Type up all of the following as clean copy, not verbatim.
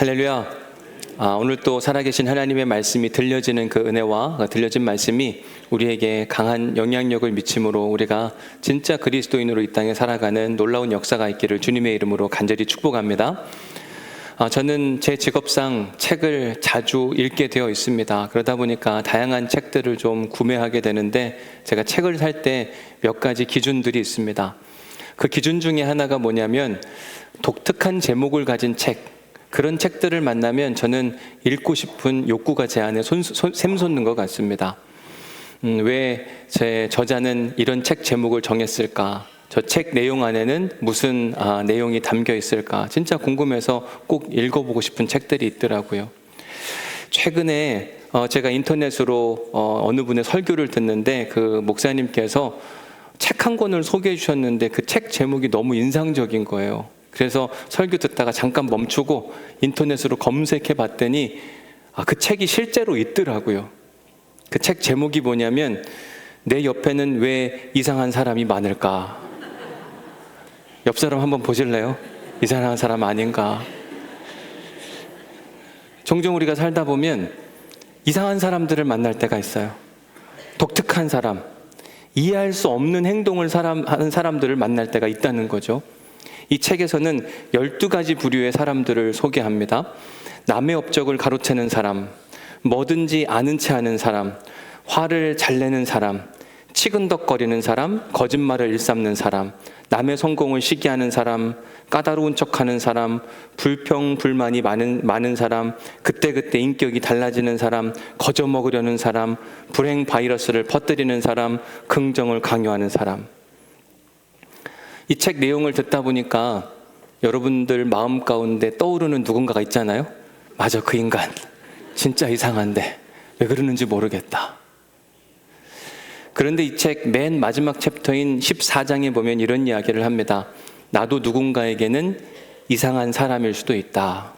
할렐루야. 오늘 또 살아계신 하나님의 말씀이 들려지는 그 은혜와 들려진 말씀이 우리에게 강한 영향력을 미침으로 우리가 진짜 그리스도인으로 이 땅에 살아가는 놀라운 역사가 있기를 주님의 이름으로 간절히 축복합니다. 저는 제 직업상 책을 자주 읽게 되어 있습니다. 그러다 보니까 다양한 책들을 좀 구매하게 되는데 제가 책을 살 때 몇 가지 기준들이 있습니다. 그 기준 중에 하나가 뭐냐면 독특한 제목을 가진 책, 그런 책들을 만나면 저는 읽고 싶은 욕구가 제 안에 샘솟는 것 같습니다. 왜 제 저자는 이런 책 제목을 정했을까? 저 책 내용 안에는 무슨 내용이 담겨 있을까? 진짜 궁금해서 꼭 읽어보고 싶은 책들이 있더라고요. 최근에 제가 인터넷으로 어느 분의 설교를 듣는데 그 목사님께서 책 한 권을 소개해 주셨는데 그 책 제목이 너무 인상적인 거예요. 그래서 설교 듣다가 잠깐 멈추고 인터넷으로 검색해 봤더니 그 책이 실제로 있더라고요. 그 책 제목이 뭐냐면 내 옆에는 왜 이상한 사람이 많을까? 옆 사람 한번 보실래요? 이상한 사람 아닌가? 종종 우리가 살다 보면 이상한 사람들을 만날 때가 있어요. 독특한 사람, 이해할 수 없는 행동을 하는 사람들을 만날 때가 있다는 거죠. 이 책에서는 12가지 부류의 사람들을 소개합니다. 남의 업적을 가로채는 사람, 뭐든지 아는 체 하는 사람, 화를 잘 내는 사람, 치근덕거리는 사람, 거짓말을 일삼는 사람, 남의 성공을 시기하는 사람, 까다로운 척하는 사람, 불평불만이 많은 사람, 그때그때 인격이 달라지는 사람, 거저먹으려는 사람, 불행 바이러스를 퍼뜨리는 사람, 긍정을 강요하는 사람. 이 책 내용을 듣다 보니까 여러분들 마음 가운데 떠오르는 누군가가 있잖아요. 맞아, 그 인간 진짜 이상한데 왜 그러는지 모르겠다. 그런데 이 책 맨 마지막 챕터인 14장에 보면 이런 이야기를 합니다. 나도 누군가에게는 이상한 사람일 수도 있다.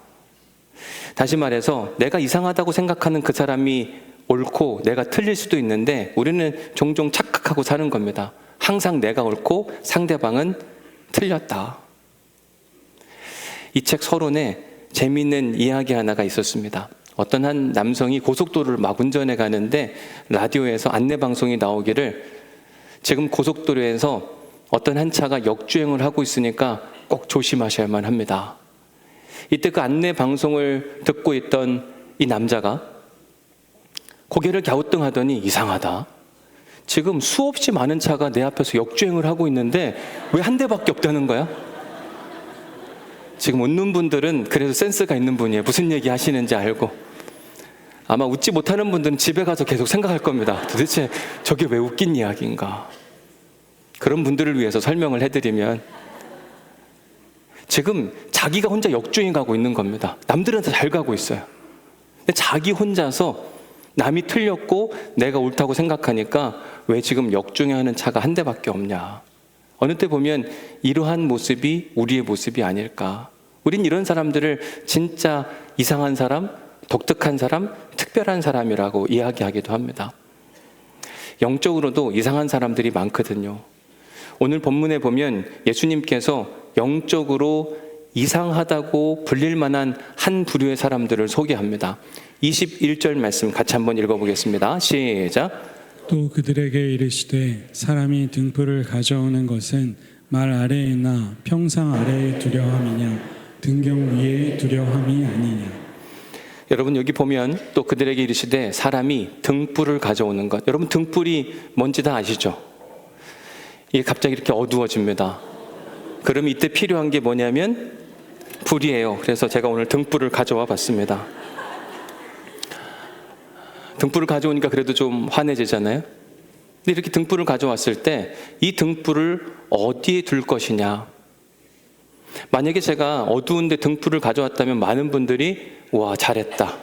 다시 말해서 내가 이상하다고 생각하는 그 사람이 옳고 내가 틀릴 수도 있는데 우리는 종종 착각하고 사는 겁니다. 항상 내가 옳고 상대방은 틀렸다. 이 책 서론에 재미있는 이야기 하나가 있었습니다. 어떤 한 남성이 고속도로를 막 운전해 가는데 라디오에서 안내방송이 나오기를 지금 고속도로에서 어떤 한 차가 역주행을 하고 있으니까 꼭 조심하셔야만 합니다. 이때 그 안내방송을 듣고 있던 이 남자가 고개를 갸우뚱하더니 이상하다. 지금 수없이 많은 차가 내 앞에서 역주행을 하고 있는데 왜 한 대밖에 없다는 거야? 지금 웃는 분들은 그래도 센스가 있는 분이에요. 무슨 얘기 하시는지 알고. 아마 웃지 못하는 분들은 집에 가서 계속 생각할 겁니다. 도대체 저게 왜 웃긴 이야기인가? 그런 분들을 위해서 설명을 해드리면 지금 자기가 혼자 역주행 가고 있는 겁니다. 남들은 다 잘 가고 있어요. 근데 자기 혼자서 남이 틀렸고 내가 옳다고 생각하니까 왜 지금 역주행하는 차가 한 대밖에 없냐. 어느 때 보면 이러한 모습이 우리의 모습이 아닐까. 우린 이런 사람들을 진짜 이상한 사람, 독특한 사람, 특별한 사람이라고 이야기하기도 합니다. 영적으로도 이상한 사람들이 많거든요. 오늘 본문에 보면 예수님께서 영적으로 이상하다고 불릴 만한 한 부류의 사람들을 소개합니다. 21절 말씀 같이 한번 읽어보겠습니다. 시작. 또 그들에게 이르시되 사람이 등불을 가져오는 것은 말 아래에 있나 평상 아래에 두려함이냐 등경 위에 두려함이 아니냐. 여러분 여기 보면 또 그들에게 이르시되 사람이 등불을 가져오는 것. 여러분 등불이 뭔지 다 아시죠? 이게 갑자기 이렇게 어두워집니다. 그럼 이때 필요한 게 뭐냐면 불이에요. 그래서 제가 오늘 등불을 가져와 봤습니다. 등불을 가져오니까 그래도 좀 환해지잖아요. 근데 이렇게 등불을 가져왔을 때 이 등불을 어디에 둘 것이냐. 만약에 제가 어두운데 등불을 가져왔다면 많은 분들이 와 잘했다.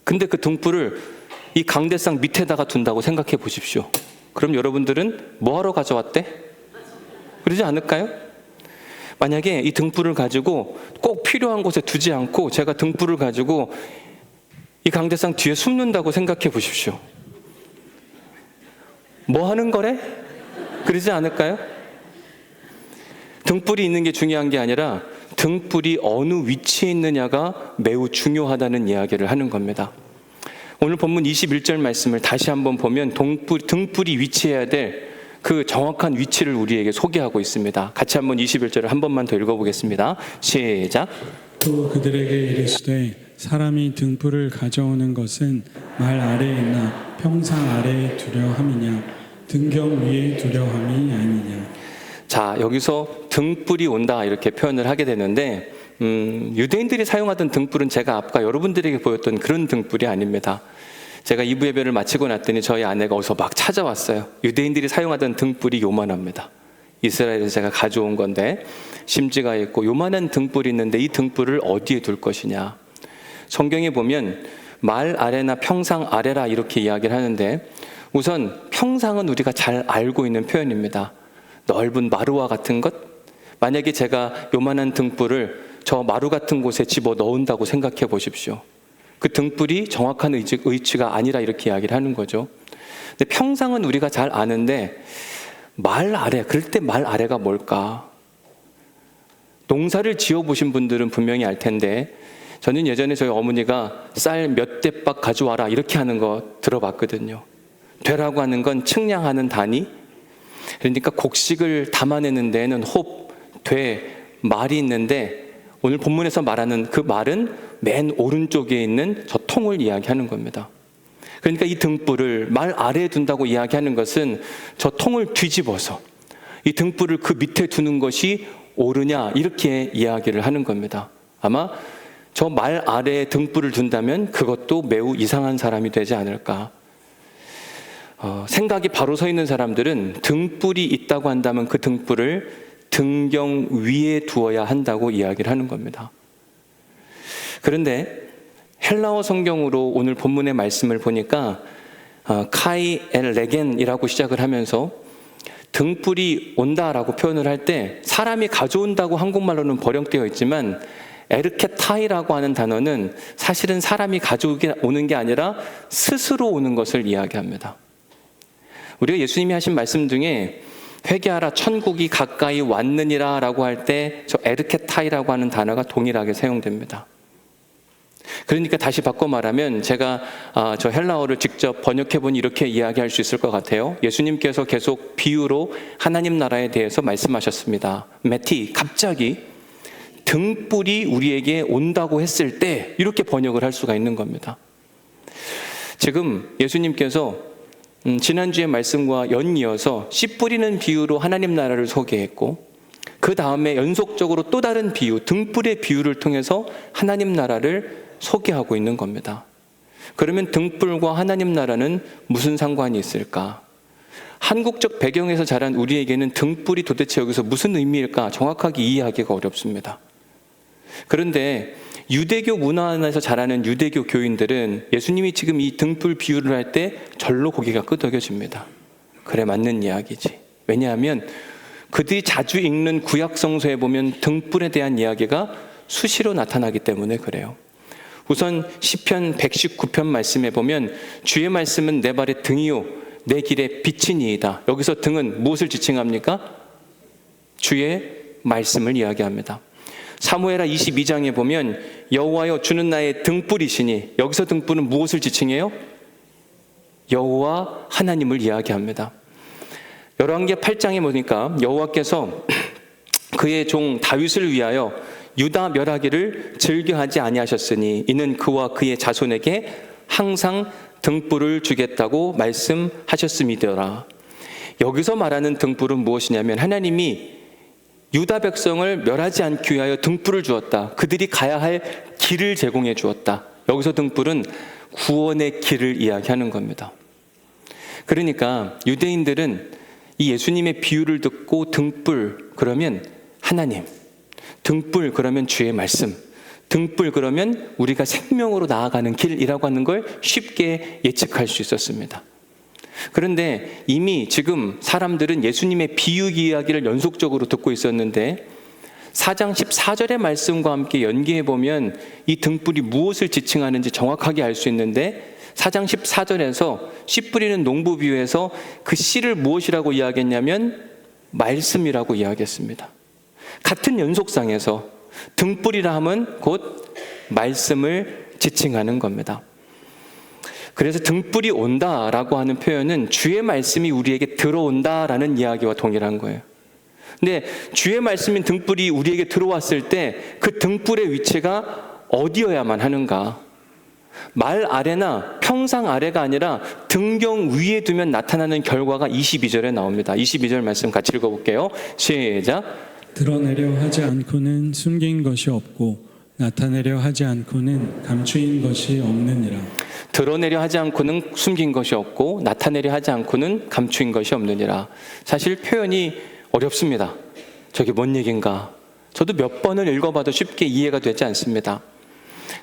근데 그 등불을 이 강대상 밑에다가 둔다고 생각해 보십시오. 그럼 여러분들은 뭐하러 가져왔대? 그러지 않을까요? 만약에 이 등불을 가지고 꼭 필요한 곳에 두지 않고 제가 등불을 가지고 이 강대상 뒤에 숨는다고 생각해 보십시오. 뭐 하는 거래? 그러지 않을까요? 등불이 있는 게 중요한 게 아니라 등불이 어느 위치에 있느냐가 매우 중요하다는 이야기를 하는 겁니다. 오늘 본문 21절 말씀을 다시 한번 보면 등불이 위치해야 될 그 정확한 위치를 우리에게 소개하고 있습니다. 같이 한번 21절을 한 번만 더 읽어보겠습니다. 시작. 또 그들에게 이르시되 사람이 등불을 가져오는 것은 말 아래에 있나 평상 아래에 두려 함이냐 등경 위에 두려 함이 아니냐. 자, 여기서 등불이 온다 이렇게 표현을 하게 되는데 유대인들이 사용하던 등불은 제가 아까 여러분들에게 보였던 그런 등불이 아닙니다. 제가 2부 예배를 마치고 났더니 저희 아내가 어디서 막 찾아왔어요. 유대인들이 사용하던 등불이 요만합니다. 이스라엘에서 제가 가져온 건데 심지가 있고 요만한 등불이 있는데 이 등불을 어디에 둘 것이냐. 성경에 보면 말 아래나 평상 아래라 이렇게 이야기를 하는데 우선 평상은 우리가 잘 알고 있는 표현입니다. 넓은 마루와 같은 것. 만약에 제가 요만한 등불을 저 마루 같은 곳에 집어 넣은다고 생각해 보십시오. 그 등불이 정확한 위치가 아니라 이렇게 이야기를 하는 거죠. 근데 평상은 우리가 잘 아는데 말 아래, 그럴 때 말 아래가 뭘까? 농사를 지어보신 분들은 분명히 알 텐데 저는 예전에 저희 어머니가 쌀 몇 대박 가져와라 이렇게 하는 거 들어봤거든요. 되라고 하는 건 측량하는 단위. 그러니까 곡식을 담아내는 데에는 홉, 돼, 말이 있는데 오늘 본문에서 말하는 그 말은 맨 오른쪽에 있는 저 통을 이야기하는 겁니다. 그러니까 이 등불을 말 아래에 둔다고 이야기하는 것은 저 통을 뒤집어서 이 등불을 그 밑에 두는 것이 옳으냐 이렇게 이야기를 하는 겁니다. 아마 저 말 아래에 등불을 둔다면 그것도 매우 이상한 사람이 되지 않을까. 생각이 바로 서 있는 사람들은 등불이 있다고 한다면 그 등불을 등경 위에 두어야 한다고 이야기를 하는 겁니다. 그런데 헬라어 성경으로 오늘 본문의 말씀을 보니까 카이 엘 레겐이라고 시작을 하면서 등불이 온다라고 표현을 할 때 사람이 가져온다고 한국말로는 번역되어 있지만 에르케타이라고 하는 단어는 사실은 사람이 가져오는 게 아니라 스스로 오는 것을 이야기합니다. 우리가 예수님이 하신 말씀 중에 회개하라 천국이 가까이 왔느니라 라고 할 때 저 에르케타이라고 하는 단어가 동일하게 사용됩니다. 그러니까 다시 바꿔 말하면 제가 저 헬라어를 직접 번역해보니 이렇게 이야기할 수 있을 것 같아요. 예수님께서 계속 비유로 하나님 나라에 대해서 말씀하셨습니다. 메티, 갑자기 등불이 우리에게 온다고 했을 때 이렇게 번역을 할 수가 있는 겁니다. 지금 예수님께서 지난주의 말씀과 연이어서 씨 뿌리는 비유로 하나님 나라를 소개했고 그 다음에 연속적으로 또 다른 비유, 등불의 비유를 통해서 하나님 나라를 소개하고 있는 겁니다. 그러면 등불과 하나님 나라는 무슨 상관이 있을까? 한국적 배경에서 자란 우리에게는 등불이 도대체 여기서 무슨 의미일까 정확하게 이해하기가 어렵습니다. 그런데 유대교 문화 안에서 자라는 유대교 교인들은 예수님이 지금 이 등불 비유를 할 때 절로 고개가 끄덕여집니다. 그래, 맞는 이야기지. 왜냐하면 그들이 자주 읽는 구약 성서에 보면 등불에 대한 이야기가 수시로 나타나기 때문에 그래요. 우선 시편 119편 말씀에 보면 주의 말씀은 내 발의 등이요 내 길의 빛이니이다. 여기서 등은 무엇을 지칭합니까? 주의 말씀을 이야기합니다. 사무엘하 22장에 보면 여호와여 주는 나의 등불이시니 여기서 등불은 무엇을 지칭해요? 여호와 하나님을 이야기합니다. 열왕기 8장에 보니까 여호와께서 그의 종 다윗을 위하여 유다 멸하기를 즐겨하지 아니하셨으니 이는 그와 그의 자손에게 항상 등불을 주겠다고 말씀하셨음이더라. 여기서 말하는 등불은 무엇이냐면 하나님이 유다 백성을 멸하지 않기 위하여 등불을 주었다. 그들이 가야 할 길을 제공해 주었다. 여기서 등불은 구원의 길을 이야기하는 겁니다. 그러니까 유대인들은 이 예수님의 비유를 듣고 등불 그러면 하나님, 등불 그러면 주의 말씀, 등불 그러면 우리가 생명으로 나아가는 길이라고 하는 걸 쉽게 예측할 수 있었습니다. 그런데 이미 지금 사람들은 예수님의 비유 이야기를 연속적으로 듣고 있었는데 4장 14절의 말씀과 함께 연계해보면 이 등불이 무엇을 지칭하는지 정확하게 알 수 있는데 4장 14절에서 씨 뿌리는 농부 비유에서 그 씨를 무엇이라고 이야기했냐면 말씀이라고 이야기했습니다. 같은 연속상에서 등불이라 함은 곧 말씀을 지칭하는 겁니다. 그래서 등불이 온다라고 하는 표현은 주의 말씀이 우리에게 들어온다라는 이야기와 동일한 거예요. 근데 주의 말씀인 등불이 우리에게 들어왔을 때 그 등불의 위치가 어디여야만 하는가? 말 아래나 평상 아래가 아니라 등경 위에 두면 나타나는 결과가 22절에 나옵니다. 22절 말씀 같이 읽어볼게요. 시작. 드러내려 하지 않고는 숨긴 것이 없고 나타내려 하지 않고는 감추인 것이 없느니라. 드러내려 하지 않고는 숨긴 것이 없고 나타내려 하지 않고는 감추인 것이 없느니라. 사실 표현이 어렵습니다. 저게 뭔 얘기인가? 저도 몇 번을 읽어봐도 쉽게 이해가 되지 않습니다.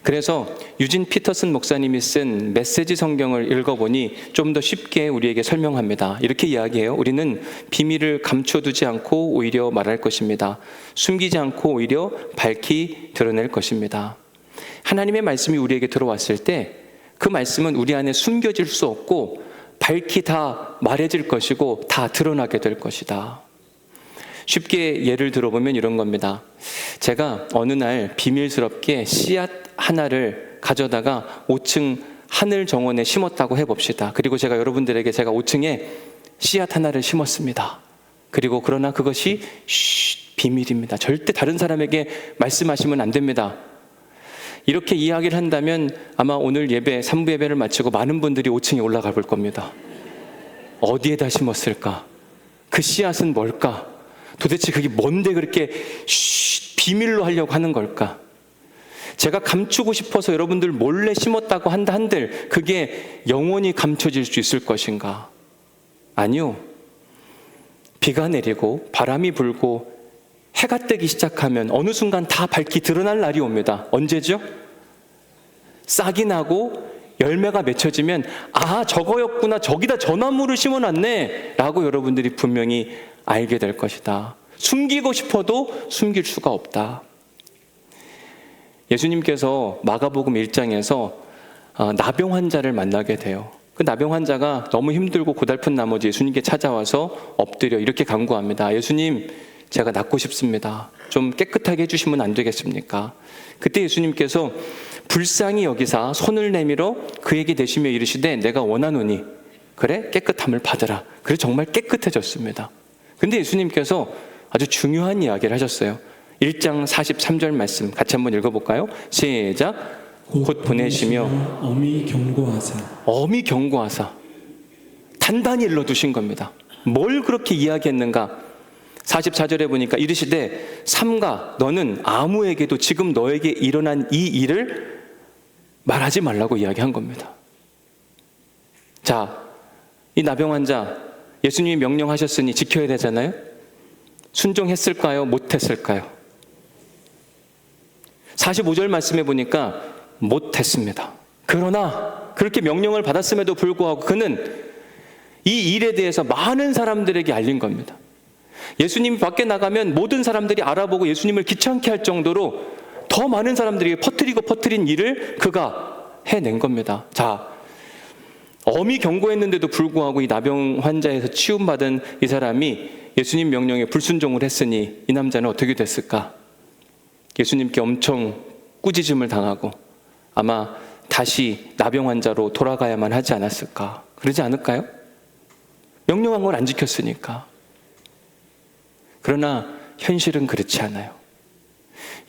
그래서 유진 피터슨 목사님이 쓴 메시지 성경을 읽어보니 좀 더 쉽게 우리에게 설명합니다. 이렇게 이야기해요. 우리는 비밀을 감춰두지 않고 오히려 말할 것입니다. 숨기지 않고 오히려 밝히 드러낼 것입니다. 하나님의 말씀이 우리에게 들어왔을 때 그 말씀은 우리 안에 숨겨질 수 없고 밝히 다 말해질 것이고 다 드러나게 될 것이다. 쉽게 예를 들어보면 이런 겁니다. 제가 어느 날 비밀스럽게 씨앗 하나를 가져다가 5층 하늘 정원에 심었다고 해봅시다. 그리고 제가 여러분들에게 제가 5층에 씨앗 하나를 심었습니다. 그리고 그러나 그것이 비밀입니다. 절대 다른 사람에게 말씀하시면 안 됩니다. 이렇게 이야기를 한다면 아마 오늘 예배, 3부 예배를 마치고 많은 분들이 5층에 올라가 볼 겁니다. 어디에다 심었을까? 그 씨앗은 뭘까? 도대체 그게 뭔데 그렇게 비밀로 하려고 하는 걸까? 제가 감추고 싶어서 여러분들 몰래 심었다고 한다 한들 그게 영원히 감춰질 수 있을 것인가? 아니요. 비가 내리고 바람이 불고 해가 뜨기 시작하면 어느 순간 다 밝히 드러날 날이 옵니다. 언제죠? 싹이 나고 열매가 맺혀지면 아, 저거였구나. 저기다 저 나무를 심어놨네 라고 여러분들이 분명히 알게 될 것이다. 숨기고 싶어도 숨길 수가 없다. 예수님께서 마가복음 1장에서 나병 환자를 만나게 돼요. 그 나병 환자가 너무 힘들고 고달픈 나머지 예수님께 찾아와서 엎드려 이렇게 간구합니다. 예수님, 제가 낫고 싶습니다. 좀 깨끗하게 해주시면 안 되겠습니까? 그때 예수님께서 불쌍히 여기사 손을 내밀어 그에게 대시며 이르시되 내가 원하노니 그래 깨끗함을 받으라. 그래서 정말 깨끗해졌습니다. 근데 예수님께서 아주 중요한 이야기를 하셨어요. 1장 43절 말씀 같이 한번 읽어볼까요? 시작. 곧 보내시며 엄히 경고하사 단단히 일러두신 겁니다. 뭘 그렇게 이야기했는가? 44절에 보니까 이르시되 삼가 너는 아무에게도 지금 너에게 일어난 이 일을 말하지 말라고 이야기한 겁니다. 자, 이 나병 환자 예수님이 명령하셨으니 지켜야 되잖아요. 순종했을까요? 못했을까요? 45절 말씀해 보니까 못했습니다. 그러나 그렇게 명령을 받았음에도 불구하고 그는 이 일에 대해서 많은 사람들에게 알린 겁니다. 예수님이 밖에 나가면 모든 사람들이 알아보고 예수님을 귀찮게 할 정도로 더 많은 사람들에게 퍼뜨린 일을 그가 해낸 겁니다. 자, 엄히 경고했는데도 불구하고 이 나병 환자에서 치유받은 이 사람이 예수님 명령에 불순종을 했으니 이 남자는 어떻게 됐을까? 예수님께 엄청 꾸짖음을 당하고 아마 다시 나병 환자로 돌아가야만 하지 않았을까? 그러지 않을까요? 명령한 걸 안 지켰으니까. 그러나 현실은 그렇지 않아요.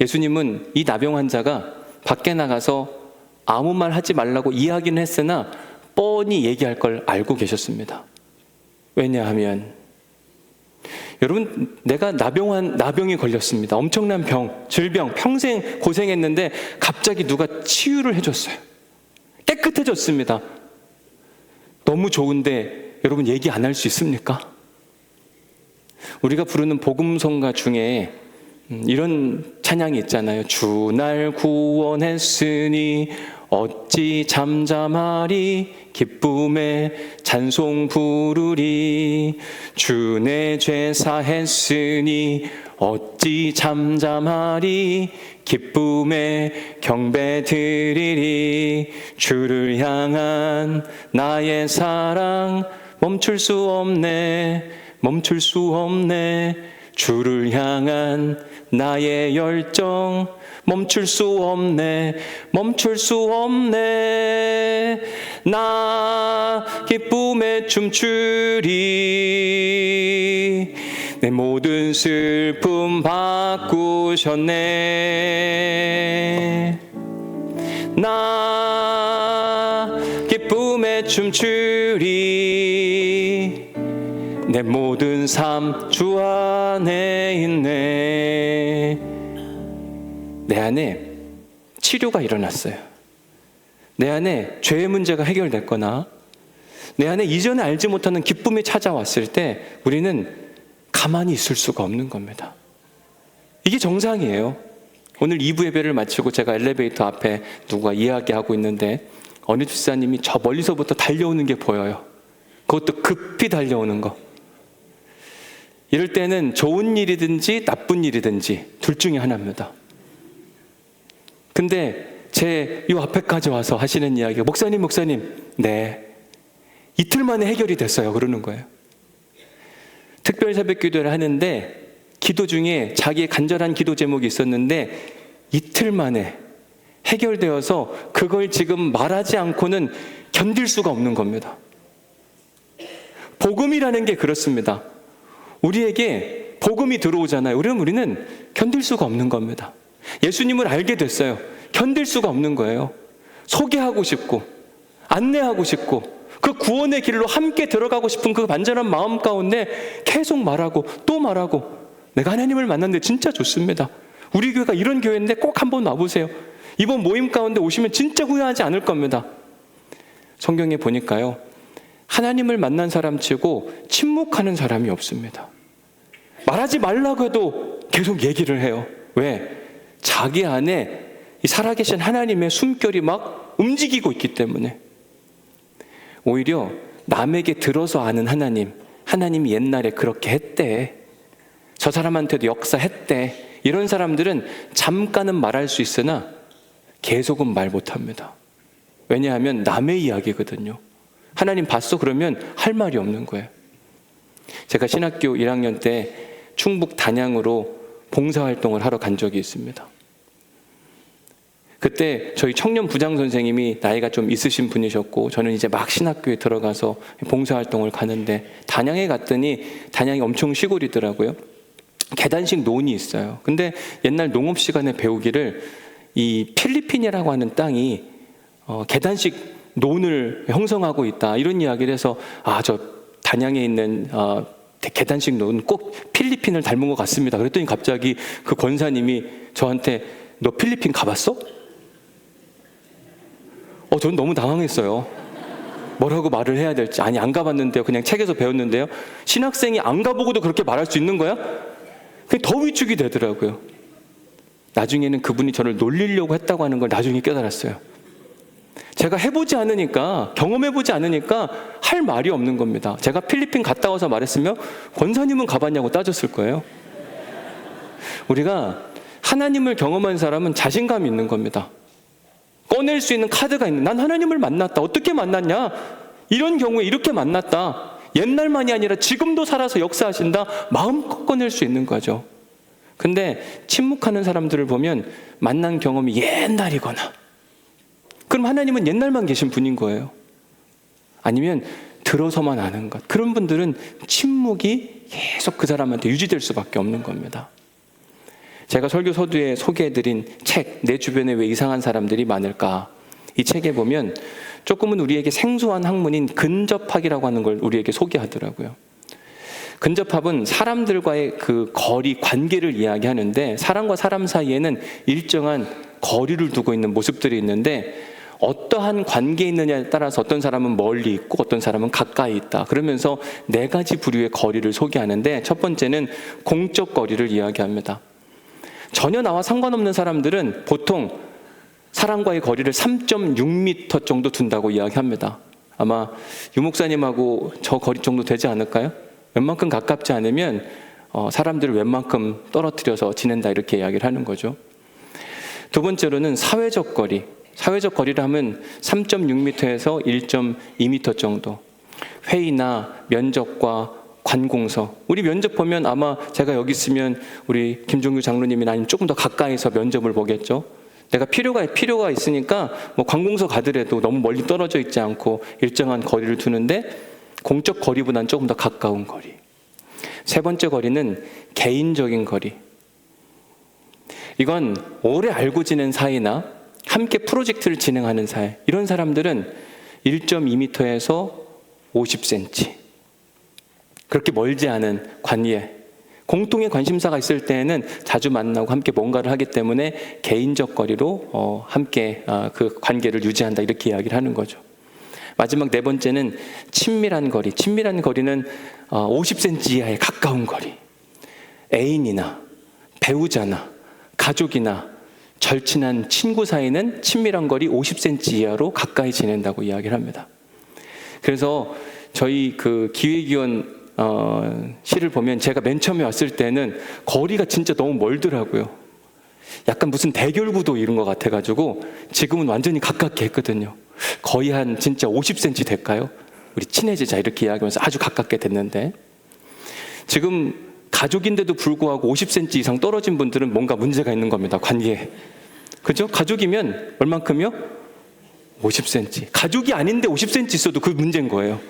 예수님은 이 나병 환자가 밖에 나가서 아무 말 하지 말라고 이야기는 했으나 뻔히 얘기할 걸 알고 계셨습니다. 왜냐하면 여러분, 내가 나병이 걸렸습니다. 엄청난 병, 질병, 평생 고생했는데 갑자기 누가 치유를 해줬어요. 깨끗해졌습니다. 너무 좋은데 여러분 얘기 안 할 수 있습니까? 우리가 부르는 복음성가 중에 이런 찬양이 있잖아요. 주 날 구원했으니 어찌 잠잠하리 기쁨에 찬송 부르리 주 내 죄 사했으니 어찌 잠잠하리 기쁨에 경배 드리리 주를 향한 나의 사랑 멈출 수 없네 주를 향한 나의 열정 멈출 수 없네, 멈출 수 없네. 나 기쁨에 춤추리. 내 모든 슬픔 바꾸셨네. 나 기쁨에 춤추리. 내 모든 삶 주 안에 있네. 내 안에 치료가 일어났어요. 내 안에 죄의 문제가 해결됐거나 내 안에 이전에 알지 못하는 기쁨이 찾아왔을 때 우리는 가만히 있을 수가 없는 겁니다. 이게 정상이에요. 오늘 2부 예배를 마치고 제가 엘리베이터 앞에 누가 이야기하고 있는데 어느 집사님이 저 멀리서부터 달려오는 게 보여요. 그것도 급히 달려오는 거. 이럴 때는 좋은 일이든지 나쁜 일이든지 둘 중에 하나입니다. 근데 제 요 앞에까지 와서 하시는 이야기가 목사님, 네, 이틀 만에 해결이 됐어요. 그러는 거예요. 특별 새벽 기도를 하는데 기도 중에 자기의 간절한 기도 제목이 있었는데 이틀 만에 해결되어서 그걸 지금 말하지 않고는 견딜 수가 없는 겁니다. 복음이라는 게 그렇습니다. 우리에게 복음이 들어오잖아요. 우리는 견딜 수가 없는 겁니다. 예수님을 알게 됐어요. 견딜 수가 없는 거예요. 소개하고 싶고 안내하고 싶고 그 구원의 길로 함께 들어가고 싶은 그 반전한 마음 가운데 계속 말하고 또 말하고 내가 하나님을 만났는데 진짜 좋습니다. 우리 교회가 이런 교회인데 꼭 한번 와보세요. 이번 모임 가운데 오시면 진짜 후회하지 않을 겁니다. 성경에 보니까요, 하나님을 만난 사람 치고 침묵하는 사람이 없습니다. 말하지 말라고 해도 계속 얘기를 해요. 왜? 자기 안에 이 살아계신 하나님의 숨결이 막 움직이고 있기 때문에. 오히려 남에게 들어서 아는 하나님이 옛날에 그렇게 했대, 저 사람한테도 역사했대, 이런 사람들은 잠깐은 말할 수 있으나 계속은 말 못합니다. 왜냐하면 남의 이야기거든요. 하나님 봤어? 그러면 할 말이 없는 거예요. 제가 신학교 1학년 때 충북 단양으로 봉사활동을 하러 간 적이 있습니다. 그때 저희 청년 부장 선생님이 나이가 좀 있으신 분이셨고 저는 이제 막 신학교에 들어가서 봉사활동을 가는데 단양에 갔더니 단양이 엄청 시골이더라고요. 계단식 논이 있어요. 근데 옛날 농업 시간에 배우기를 이 필리핀이라고 하는 땅이 계단식 논을 형성하고 있다, 이런 이야기를 해서 저 단양에 있는 계단식 논은 꼭 필리핀을 닮은 것 같습니다. 그랬더니 갑자기 그 권사님이 저한테 너 필리핀 가봤어? 저는 너무 당황했어요. 뭐라고 말을 해야 될지. 아니, 안 가봤는데요. 그냥 책에서 배웠는데요. 신학생이 안 가보고도 그렇게 말할 수 있는 거야? 그게 더 위축이 되더라고요. 나중에는 그분이 저를 놀리려고 했다고 하는 걸 나중에 깨달았어요. 제가 해보지 않으니까, 경험해보지 않으니까 할 말이 없는 겁니다. 제가 필리핀 갔다 와서 말했으면 권사님은 가봤냐고 따졌을 거예요. 우리가 하나님을 경험한 사람은 자신감이 있는 겁니다. 꺼낼 수 있는 카드가 있는, 난 하나님을 만났다. 어떻게 만났냐? 이런 경우에 이렇게 만났다. 옛날만이 아니라 지금도 살아서 역사하신다. 마음껏 꺼낼 수 있는 거죠. 근데 침묵하는 사람들을 보면 만난 경험이 옛날이거나, 그럼 하나님은 옛날만 계신 분인 거예요. 아니면 들어서만 아는 것. 그런 분들은 침묵이 계속 그 사람한테 유지될 수밖에 없는 겁니다. 제가 설교 서두에 소개해드린 책, 내 주변에 왜 이상한 사람들이 많을까? 이 책에 보면 조금은 우리에게 생소한 학문인 근접학이라고 하는 걸 우리에게 소개하더라고요. 근접합은 사람들과의 그 거리, 관계를 이야기하는데 사람과 사람 사이에는 일정한 거리를 두고 있는 모습들이 있는데 어떠한 관계에 있느냐에 따라서 어떤 사람은 멀리 있고 어떤 사람은 가까이 있다. 그러면서 4가지 부류의 거리를 소개하는데 첫 번째는 공적 거리를 이야기합니다. 전혀 나와 상관없는 사람들은 보통 사람과의 거리를 3.6m 정도 둔다고 이야기합니다. 아마 유 목사님하고 저 거리 정도 되지 않을까요? 웬만큼 가깝지 않으면 사람들을 웬만큼 떨어뜨려서 지낸다, 이렇게 이야기를 하는 거죠. 두 번째로는 사회적 거리. 사회적 거리를 하면 3.6m에서 1.2m 정도. 회의나 면접과 관공서. 우리 면접 보면 아마 제가 여기 있으면 우리 김종규 장로님이나 아니면 조금 더 가까이서 면접을 보겠죠. 내가 필요가 있으니까 뭐 관공서 가더라도 너무 멀리 떨어져 있지 않고 일정한 거리를 두는데 공적 거리보다는 조금 더 가까운 거리. 세 번째 거리는 개인적인 거리. 이건 오래 알고 지낸 사이나 함께 프로젝트를 진행하는 사이. 이런 사람들은 1.2m에서 50cm. 그렇게 멀지 않은 관계. 공통의 관심사가 있을 때에는 자주 만나고 함께 뭔가를 하기 때문에 개인적 거리로 함께 그 관계를 유지한다, 이렇게 이야기를 하는 거죠. 마지막 네 번째는 친밀한 거리. 친밀한 거리는 50cm 이하의 가까운 거리. 애인이나 배우자나 가족이나 절친한 친구 사이는 친밀한 거리 50cm 이하로 가까이 지낸다고 이야기를 합니다. 그래서 저희 그 기획위원 시를 보면 제가 맨 처음에 왔을 때는 거리가 진짜 너무 멀더라고요. 약간 무슨 대결 구도 이런 것 같아가지고 지금은 완전히 가깝게 했거든요. 거의 한 진짜 50cm 될까요? 우리 친해지자 이렇게 이야기하면서 아주 가깝게 됐는데, 지금 가족인데도 불구하고 50cm 이상 떨어진 분들은 뭔가 문제가 있는 겁니다. 관계에. 그죠? 가족이면 얼만큼이요? 50cm. 가족이 아닌데 50cm 있어도 그 문제인 거예요.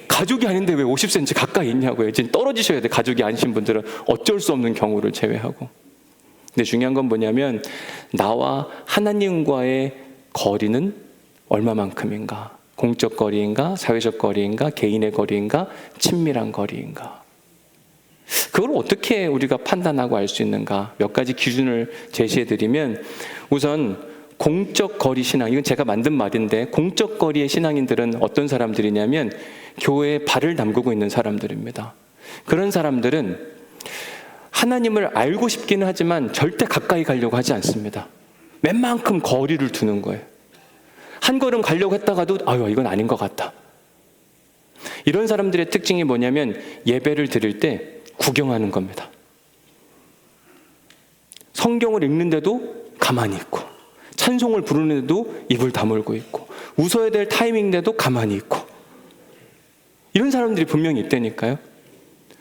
가족이 아닌데 왜 50cm 가까이 있냐고요. 이제 떨어지셔야 돼. 가족이 아니신 분들은 어쩔 수 없는 경우를 제외하고. 근데 중요한 건 뭐냐면 나와 하나님과의 거리는 얼마만큼인가? 공적 거리인가? 사회적 거리인가? 개인의 거리인가? 친밀한 거리인가? 그걸 어떻게 우리가 판단하고 알 수 있는가? 몇 가지 기준을 제시해드리면, 우선 공적 거리 신앙, 이건 제가 만든 말인데, 공적 거리의 신앙인들은 어떤 사람들이냐면 교회에 발을 담그고 있는 사람들입니다. 그런 사람들은 하나님을 알고 싶기는 하지만 절대 가까이 가려고 하지 않습니다. 웬만큼 거리를 두는 거예요. 한 걸음 가려고 했다가도 이건 아닌 것 같다. 이런 사람들의 특징이 뭐냐면 예배를 드릴 때 구경하는 겁니다. 성경을 읽는데도 가만히 있고, 찬송을 부르는데도 입을 다물고 있고, 웃어야 될 타이밍인데도 가만히 있고, 이런 사람들이 분명히 있다니까요.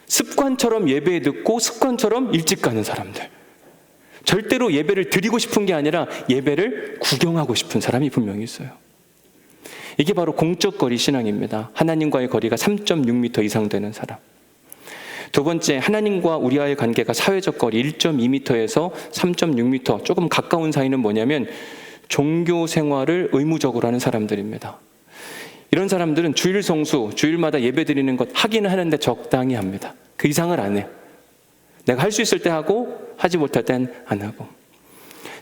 습관처럼 예배 듣고 습관처럼 일찍 가는 사람들. 절대로 예배를 드리고 싶은 게 아니라 예배를 구경하고 싶은 사람이 분명히 있어요. 이게 바로 공적 거리 신앙입니다. 하나님과의 거리가 3.6m 이상 되는 사람. 두 번째, 하나님과 우리와의 관계가 사회적 거리 1.2m에서 3.6m, 조금 가까운 사이는 뭐냐면 종교 생활을 의무적으로 하는 사람들입니다. 이런 사람들은 주일 성수, 주일마다 예배 드리는 것 하기는 하는데 적당히 합니다. 그 이상을 안 해요. 내가 할 수 있을 때 하고 하지 못할 땐 안 하고.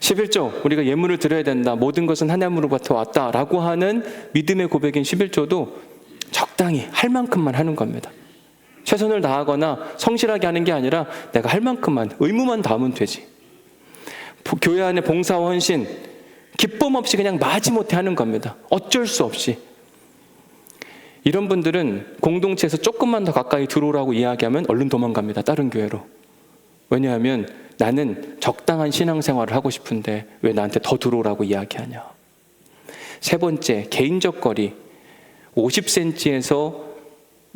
11조, 우리가 예물을 드려야 된다, 모든 것은 하나님으로부터 왔다라고 하는 믿음의 고백인 11조도 적당히 할 만큼만 하는 겁니다. 최선을 다하거나 성실하게 하는 게 아니라 내가 할 만큼만, 의무만 다하면 되지. 교회 안에 봉사와 헌신, 기쁨 없이 그냥 마지못해 하는 겁니다. 어쩔 수 없이. 이런 분들은 공동체에서 조금만 더 가까이 들어오라고 이야기하면 얼른 도망갑니다. 다른 교회로. 왜냐하면 나는 적당한 신앙생활을 하고 싶은데 왜 나한테 더 들어오라고 이야기하냐. 세 번째, 개인적 거리. 50cm에서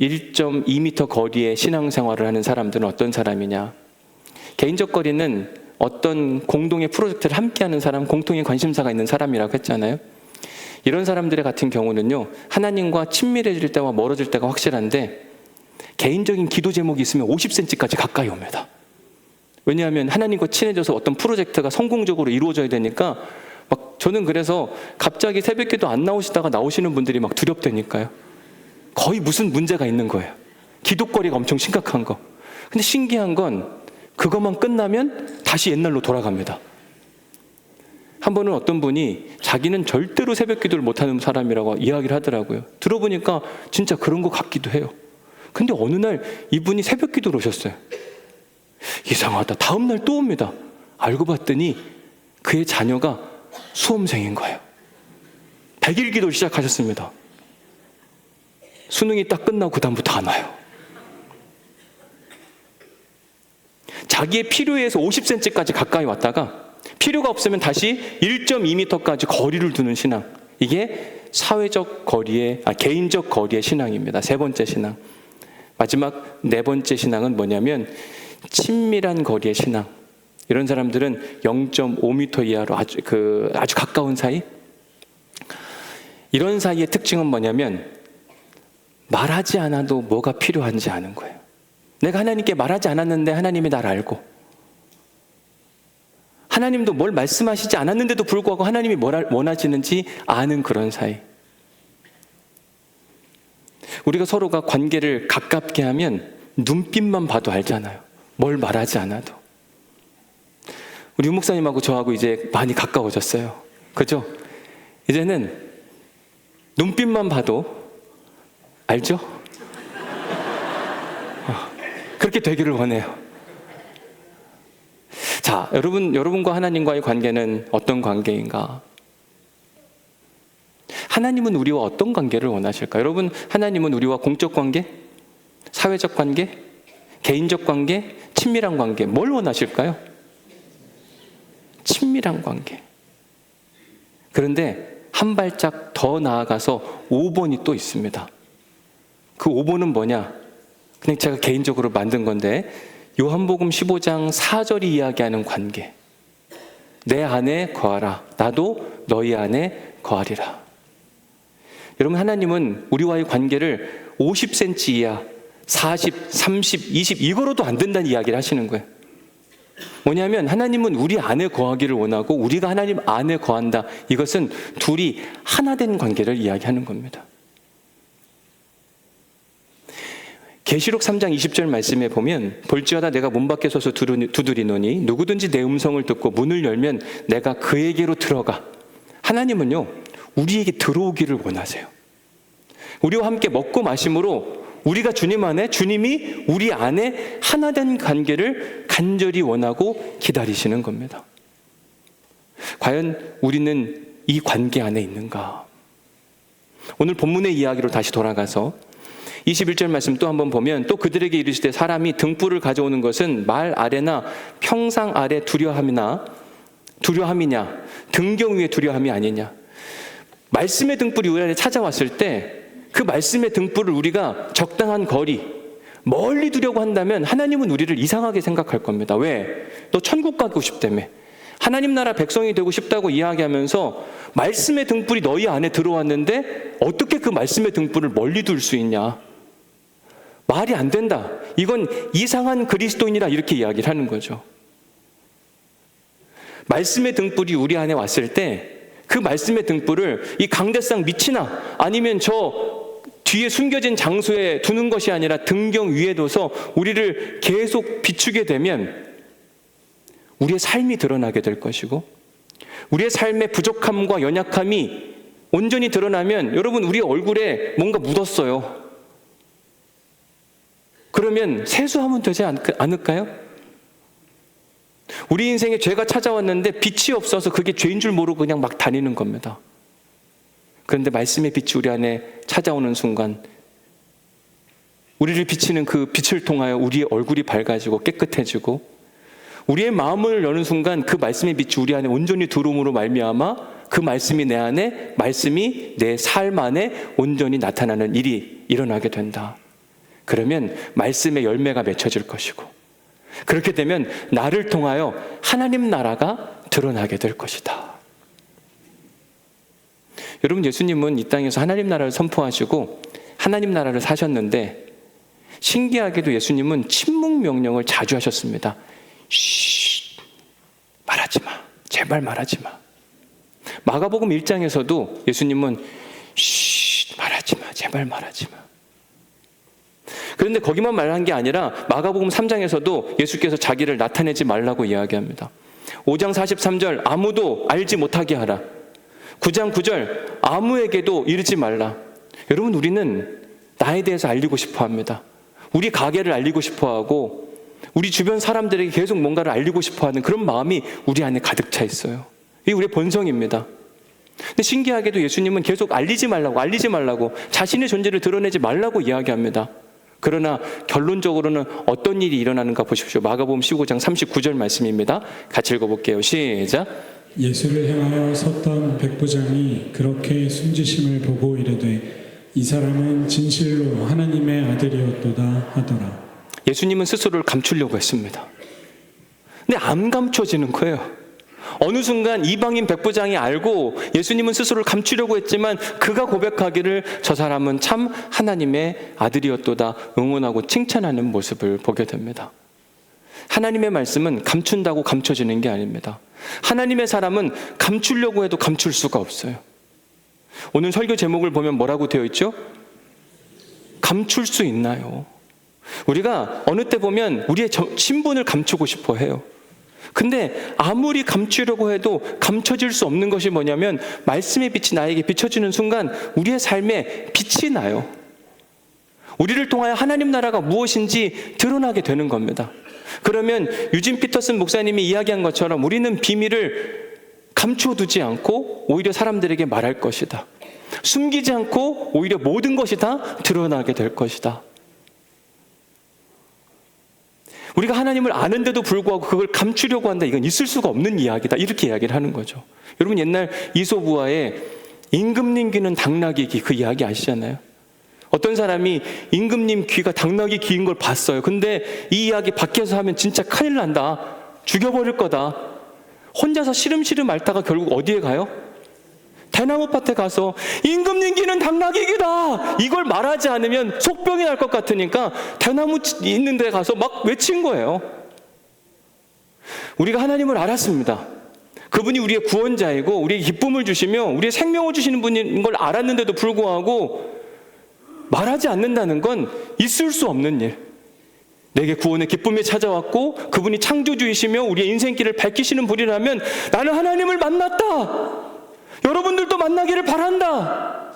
1.2m 거리의 신앙생활을 하는 사람들은 어떤 사람이냐. 개인적 거리는 어떤 공동의 프로젝트를 함께하는 사람, 공통의 관심사가 있는 사람이라고 했잖아요. 이런 사람들의 같은 경우는요, 하나님과 친밀해질 때와 멀어질 때가 확실한데 개인적인 기도 제목이 있으면 50cm까지 가까이 옵니다. 왜냐하면 하나님과 친해져서 어떤 프로젝트가 성공적으로 이루어져야 되니까 저는 그래서 갑자기 새벽기도 안 나오시다가 나오시는 분들이 두렵다니까요. 거의 무슨 문제가 있는 거예요. 기도거리가 엄청 심각한 거. 근데 신기한 건 그것만 끝나면 다시 옛날로 돌아갑니다. 한 번은 어떤 분이 자기는 절대로 새벽 기도를 못하는 사람이라고 이야기를 하더라고요. 들어보니까 진짜 그런 것 같기도 해요. 근데 어느 날 이분이 새벽 기도를 오셨어요. 이상하다. 다음 날 또 옵니다. 알고 봤더니 그의 자녀가 수험생인 거예요. 100일 기도를 시작하셨습니다. 수능이 딱 끝나고 그 다음부터 안 와요. 자기의 필요에서 50cm까지 가까이 왔다가 필요가 없으면 다시 1.2m까지 거리를 두는 신앙. 이게 사회적 거리의, 개인적 거리의 신앙입니다. 세 번째 신앙. 마지막 네 번째 신앙은 뭐냐면 친밀한 거리의 신앙. 이런 사람들은 0.5m 이하로 아주 가까운 사이. 이런 사이의 특징은 뭐냐면 말하지 않아도 뭐가 필요한지 아는 거예요. 내가 하나님께 말하지 않았는데 하나님이 나를 알고, 하나님도 뭘 말씀하시지 않았는데도 불구하고 하나님이 뭘 원하시는지 아는 그런 사이. 우리가 서로가 관계를 가깝게 하면 눈빛만 봐도 알잖아요. 뭘 말하지 않아도. 우리 목사님하고 저하고 이제 많이 가까워졌어요. 그죠? 이제는 눈빛만 봐도 알죠? 그렇게 되기를 원해요. 자, 여러분과 하나님과의 관계는 어떤 관계인가? 하나님은 우리와 어떤 관계를 원하실까? 여러분, 하나님은 우리와 공적 관계, 사회적 관계, 개인적 관계, 친밀한 관계, 뭘 원하실까요? 친밀한 관계. 그런데 한 발짝 더 나아가서 5번이 또 있습니다. 그 5번은 뭐냐? 그냥 제가 개인적으로 만든 건데, 요한복음 15장 4절이 이야기하는 관계. 내 안에 거하라. 나도 너희 안에 거하리라. 여러분, 하나님은 우리와의 관계를 50cm 이하, 40, 30, 20 이거로도 안 된다는 이야기를 하시는 거예요. 뭐냐면 하나님은 우리 안에 거하기를 원하고 우리가 하나님 안에 거한다. 이것은 둘이 하나 된 관계를 이야기하는 겁니다. 계시록 3장 20절 말씀에 보면 볼지어다 내가 문 밖에 서서 두드리노니 누구든지 내 음성을 듣고 문을 열면 내가 그에게로 들어가. 하나님은요, 우리에게 들어오기를 원하세요. 우리와 함께 먹고 마심으로 우리가 주님 안에, 주님이 우리 안에 하나 된 관계를 간절히 원하고 기다리시는 겁니다. 과연 우리는 이 관계 안에 있는가? 오늘 본문의 이야기로 다시 돌아가서 21절 말씀 또 한번 보면 또 그들에게 이르시되 사람이 등불을 가져오는 것은 말 아래나 평상 아래 두려함이냐 등경 위에 두려함이 아니냐. 말씀의 등불이 우리 안에 찾아왔을 때 그 말씀의 등불을 우리가 적당한 거리, 멀리 두려고 한다면 하나님은 우리를 이상하게 생각할 겁니다. 왜? 너 천국 가고 싶다며. 하나님 나라 백성이 되고 싶다고 이야기하면서 말씀의 등불이 너희 안에 들어왔는데 어떻게 그 말씀의 등불을 멀리 둘 수 있냐? 말이 안 된다. 이건 이상한 그리스도인이라 이렇게 이야기를 하는 거죠. 말씀의 등불이 우리 안에 왔을 때 그 말씀의 등불을 이 강대상 밑이나 아니면 저 뒤에 숨겨진 장소에 두는 것이 아니라 등경 위에 둬서 우리를 계속 비추게 되면 우리의 삶이 드러나게 될 것이고, 우리의 삶의 부족함과 연약함이 온전히 드러나면 여러분, 우리 얼굴에 뭔가 묻었어요. 그러면 세수하면 되지 않을까요? 우리 인생에 죄가 찾아왔는데 빛이 없어서 그게 죄인 줄 모르고 그냥 막 다니는 겁니다. 그런데 말씀의 빛이 우리 안에 찾아오는 순간 우리를 비치는 그 빛을 통하여 우리의 얼굴이 밝아지고 깨끗해지고, 우리의 마음을 여는 순간 그 말씀의 빛이 우리 안에 온전히 들어옴으로 말미암아 그 말씀이 내 안에, 말씀이 내 삶 안에 온전히 나타나는 일이 일어나게 된다. 그러면 말씀의 열매가 맺혀질 것이고, 그렇게 되면 나를 통하여 하나님 나라가 드러나게 될 것이다. 여러분, 예수님은 이 땅에서 하나님 나라를 선포하시고 하나님 나라를 사셨는데 신기하게도 예수님은 침묵 명령을 자주 하셨습니다. 쉿, 말하지 마. 제발 말하지 마. 마가복음 1장에서도 예수님은 쉿, 말하지 마. 제발 말하지 마. 그런데 거기만 말한 게 아니라 마가복음 3장에서도 예수께서 자기를 나타내지 말라고 이야기합니다. 5장 43절 아무도 알지 못하게 하라. 9장 9절 아무에게도 이르지 말라. 여러분, 우리는 나에 대해서 알리고 싶어 합니다. 우리 가게를 알리고 싶어 하고 우리 주변 사람들에게 계속 뭔가를 알리고 싶어 하는 그런 마음이 우리 안에 가득 차 있어요. 이게 우리의 본성입니다. 근데 신기하게도 예수님은 계속 알리지 말라고 자신의 존재를 드러내지 말라고 이야기합니다. 그러나 결론적으로는 어떤 일이 일어나는가 보십시오. 마가복음 15장 39절 말씀입니다. 같이 읽어볼게요. 시작. 예수를 향하여 섰던 백부장이 그렇게 숨지심을 보고 이르되 이 사람은 진실로 하나님의 아들이었도다 하더라. 예수님은 스스로를 감추려고 했습니다. 근데 안 감춰지는 거예요. 어느 순간 이방인 백부장이 알고 예수님은 스스로를 감추려고 했지만 그가 고백하기를 저 사람은 참 하나님의 아들이었도다 응원하고 칭찬하는 모습을 보게 됩니다. 하나님의 말씀은 감춘다고 감춰지는 게 아닙니다. 하나님의 사람은 감추려고 해도 감출 수가 없어요. 오늘 설교 제목을 보면 뭐라고 되어 있죠? 감출 수 있나요? 우리가 어느 때 보면 우리의 신분을 감추고 싶어 해요. 근데 아무리 감추려고 해도 감춰질 수 없는 것이 뭐냐면 말씀의 빛이 나에게 비춰지는 순간 우리의 삶에 빛이 나요. 우리를 통하여 하나님 나라가 무엇인지 드러나게 되는 겁니다. 그러면 유진 피터슨 목사님이 이야기한 것처럼 우리는 비밀을 감춰두지 않고 오히려 사람들에게 말할 것이다. 숨기지 않고 오히려 모든 것이 다 드러나게 될 것이다. 우리가 하나님을 아는데도 불구하고 그걸 감추려고 한다. 이건 있을 수가 없는 이야기다. 이렇게 이야기를 하는 거죠. 여러분 옛날 이솝우화의 임금님 귀는 당나귀 귀 그 이야기 아시잖아요. 어떤 사람이 임금님 귀가 당나귀 귀인 걸 봤어요. 근데 이 이야기 밖에서 하면 진짜 큰일 난다. 죽여버릴 거다. 혼자서 시름시름 앓다가 결국 어디에 가요? 대나무밭에 가서 임금님 귀는 당나귀 귀다. 이걸 말하지 않으면 속병이 날 것 같으니까 대나무 있는 데 가서 막 외친 거예요. 우리가 하나님을 알았습니다. 그분이 우리의 구원자이고 우리에게 기쁨을 주시며 우리의 생명을 주시는 분인 걸 알았는데도 불구하고 말하지 않는다는 건 있을 수 없는 일. 내게 구원의 기쁨이 찾아왔고 그분이 창조주이시며 우리의 인생길을 밝히시는 분이라면 나는 하나님을 만났다. 여러분들도 만나기를 바란다.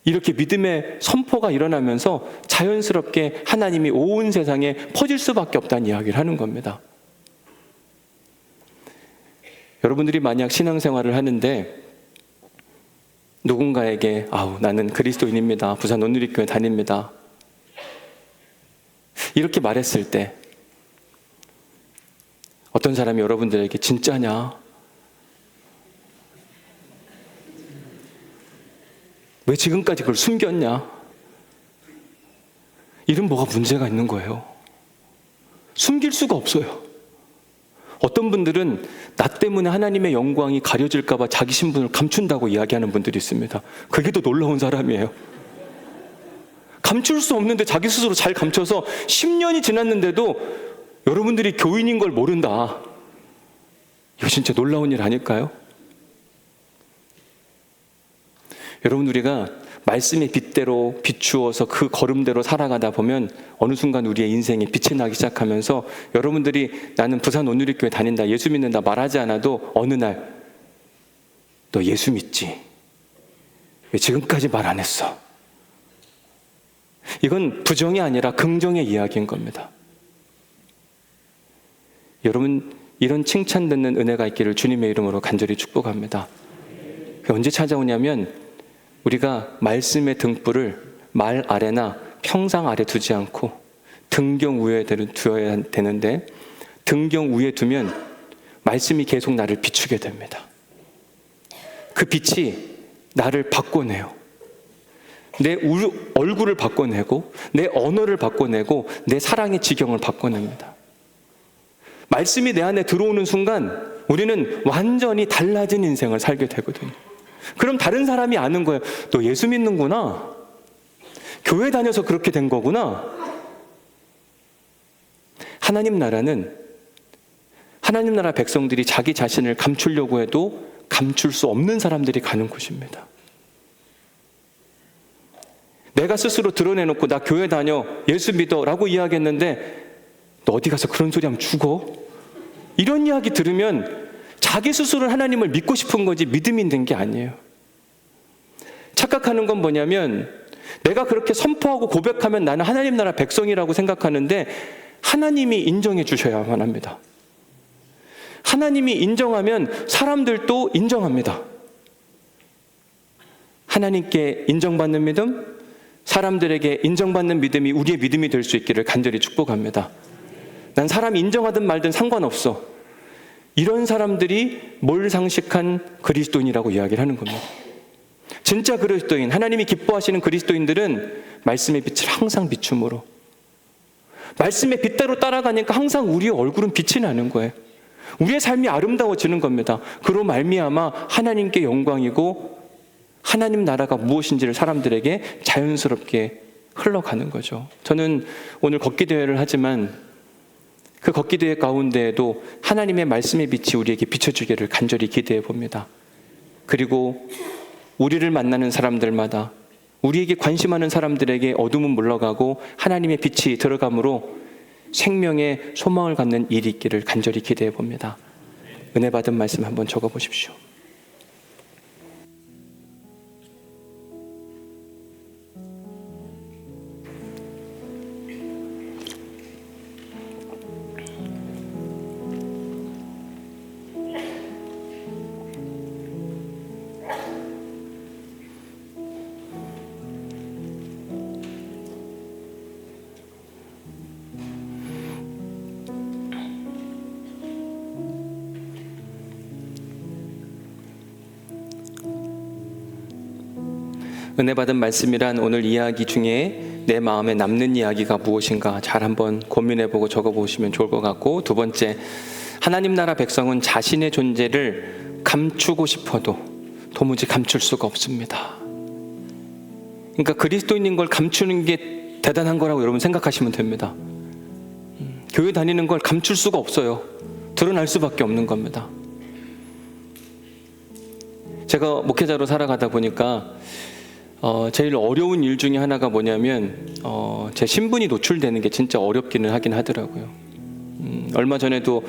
이렇게 믿음의 선포가 일어나면서 자연스럽게 하나님이 온 세상에 퍼질 수밖에 없다는 이야기를 하는 겁니다. 여러분들이 만약 신앙생활을 하는데 누군가에게 나는 그리스도인입니다. 부산 온누리교회 다닙니다. 이렇게 말했을 때 어떤 사람이 여러분들에게 진짜냐? 왜 지금까지 그걸 숨겼냐? 이런 뭐가 문제가 있는 거예요. 숨길 수가 없어요. 어떤 분들은 나 때문에 하나님의 영광이 가려질까 봐 자기 신분을 감춘다고 이야기하는 분들이 있습니다. 그게 더 놀라운 사람이에요. 감출 수 없는데 자기 스스로 잘 감춰서 10년이 지났는데도 여러분들이 교인인 걸 모른다. 이거 진짜 놀라운 일 아닐까요? 여러분 우리가 말씀의 빛대로 비추어서 그 걸음대로 살아가다 보면 어느 순간 우리의 인생에 빛이 나기 시작하면서 여러분들이 나는 부산 온누리교회 다닌다, 예수 믿는다 말하지 않아도 어느 날 너 예수 믿지? 왜 지금까지 말 안 했어? 이건 부정이 아니라 긍정의 이야기인 겁니다. 여러분 이런 칭찬 듣는 은혜가 있기를 주님의 이름으로 간절히 축복합니다. 언제 찾아오냐면 우리가 말씀의 등불을 말 아래나 평상 아래 두지 않고 등경 위에 두어야 되는데 등경 위에 두면 말씀이 계속 나를 비추게 됩니다. 그 빛이 나를 바꿔내요. 내 얼굴을 바꿔내고 내 언어를 바꿔내고 내 사랑의 지경을 바꿔냅니다. 말씀이 내 안에 들어오는 순간 우리는 완전히 달라진 인생을 살게 되거든요. 그럼 다른 사람이 아는 거예요. 너 예수 믿는구나. 교회 다녀서 그렇게 된 거구나. 하나님 나라는 하나님 나라 백성들이 자기 자신을 감추려고 해도 감출 수 없는 사람들이 가는 곳입니다. 내가 스스로 드러내놓고 나 교회 다녀, 예수 믿어 라고 이야기했는데 너 어디 가서 그런 소리 하면 죽어? 이런 이야기 들으면 자기 스스로 하나님을 믿고 싶은 거지 믿음이 있는 게 아니에요. 착각하는 건 뭐냐면 내가 그렇게 선포하고 고백하면 나는 하나님 나라 백성이라고 생각하는데 하나님이 인정해 주셔야만 합니다. 하나님이 인정하면 사람들도 인정합니다. 하나님께 인정받는 믿음, 사람들에게 인정받는 믿음이 우리의 믿음이 될 수 있기를 간절히 축복합니다. 난 사람이 인정하든 말든 상관없어. 이런 사람들이 몰상식한 그리스도인이라고 이야기를 하는 겁니다. 진짜 그리스도인, 하나님이 기뻐하시는 그리스도인들은 말씀의 빛을 항상 비춤으로, 말씀의 빛대로 따라가니까 항상 우리의 얼굴은 빛이 나는 거예요. 우리의 삶이 아름다워지는 겁니다. 그로 말미암아 하나님께 영광이고 하나님 나라가 무엇인지를 사람들에게 자연스럽게 흘러가는 거죠. 저는 오늘 걷기 대회를 하지만 그 걷기 대회 가운데에도 하나님의 말씀의 빛이 우리에게 비춰주기를 간절히 기대해 봅니다. 그리고 우리를 만나는 사람들마다, 우리에게 관심하는 사람들에게 어둠은 물러가고 하나님의 빛이 들어감으로 생명의 소망을 갖는 일이 있기를 간절히 기대해 봅니다. 은혜 받은 말씀 한번 적어 보십시오. 은혜 받은 말씀이란 오늘 이야기 중에 내 마음에 남는 이야기가 무엇인가 잘 한번 고민해보고 적어보시면 좋을 것 같고, 두 번째, 하나님 나라 백성은 자신의 존재를 감추고 싶어도 도무지 감출 수가 없습니다. 그러니까 그리스도인인 걸 감추는 게 대단한 거라고 여러분 생각하시면 됩니다. 교회 다니는 걸 감출 수가 없어요. 드러날 수밖에 없는 겁니다. 제가 목회자로 살아가다 보니까 제일 어려운 일 중에 하나가 뭐냐면 제 신분이 노출되는 게 진짜 어렵기는 하긴 하더라고요. 얼마 전에도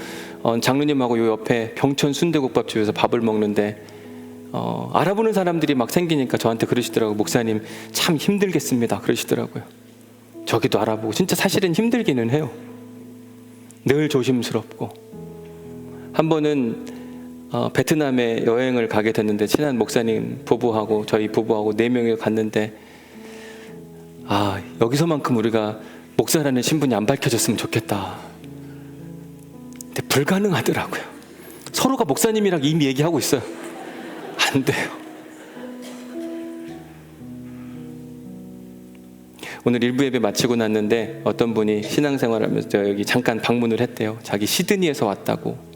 장로님하고 요 옆에 병천 순대국밥집에서 밥을 먹는데 알아보는 사람들이 막 생기니까 저한테 그러시더라고요. 목사님 참 힘들겠습니다 그러시더라고요. 저기도 알아보고 진짜 사실은 힘들기는 해요. 늘 조심스럽고. 한 번은 베트남에 여행을 가게 됐는데 친한 목사님 부부하고 저희 부부하고 4명이 갔는데 여기서만큼 우리가 목사라는 신분이 안 밝혀졌으면 좋겠다. 근데 불가능하더라고요. 서로가 목사님이랑 이미 얘기하고 있어요. 안 돼요. 오늘 일부 예배 마치고 났는데 어떤 분이 신앙생활하면서 여기 잠깐 방문을 했대요. 자기 시드니에서 왔다고.